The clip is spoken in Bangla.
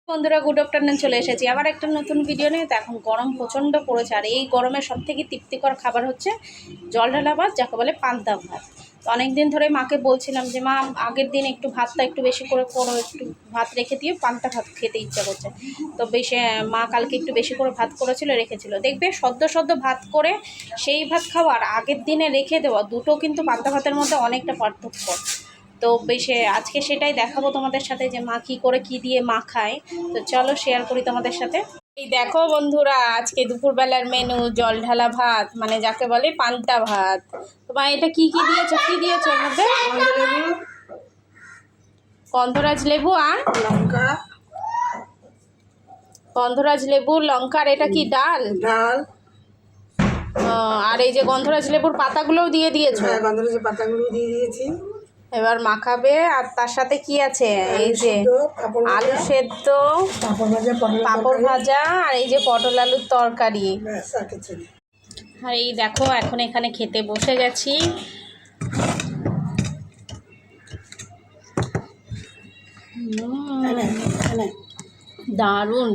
বন্ধুরা গুড আফটারনুন, চলে এসেছি আবার একটা নতুন ভিডিও নিয়ে। তো এখন গরম প্রচণ্ড পড়েছে, আর এই গরমে সবথেকে তৃপ্তিকর খাবার হচ্ছে জল ঢালা ভাত, যাকে বলে পান্তা ভাত। তো অনেক দিন ধরে মাকে বলছিলাম যে মা, আগের দিন একটু ভাতটা একটু বেশি করে করো, একটু ভাত রেখে দিয়ে পান্তা ভাত খেতে ইচ্ছা করছে। তো বেশি মা কালকে একটু বেশি করে ভাত করেছিল, রেখেছিল। দেখবে সদ্য সদ্য ভাত করে সেই ভাত খাওয়া আর আগের দিনে রেখে দেওয়া, দুটো কিন্তু পান্তা ভাতের মধ্যে অনেকটা পার্থক্য। তো বেশি আজকে সেটাই দেখাবো তোমাদের সাথে, যে মা কী করে কী দিয়ে মা খায়। তো চলো শেয়ার করি তোমাদের সাথে। এই দেখো বন্ধুরা, আজকে দুপুরবেলার মেনু জল ঢালা ভাত, মানে যাকে বলে পান্তা ভাত। তো মা এটা কি কি দিয়েছো, কি দিয়েছো এর মধ্যে? গন্ধরাজ লেবু আর লঙ্কা, গন্ধরাজ লেবু, লঙ্কার এটা কি ডাল? ডাল। আর এই যে গন্ধরাজ লেবুর পাতাগুলোও দিয়ে দিয়েছো? হ্যাঁ, গন্ধরাজের পাতাগুলো দিয়ে দিয়েছি। এবার মাখাবে। আর তার সাথে কি আছে? এই যে আলু সেদ্ধ, পাঁপড় ভাজা, আর এই যে পটল আলুর তরকারি। আর এই দেখো এখন এখানে খেতে বসে গেছি। দারুণ।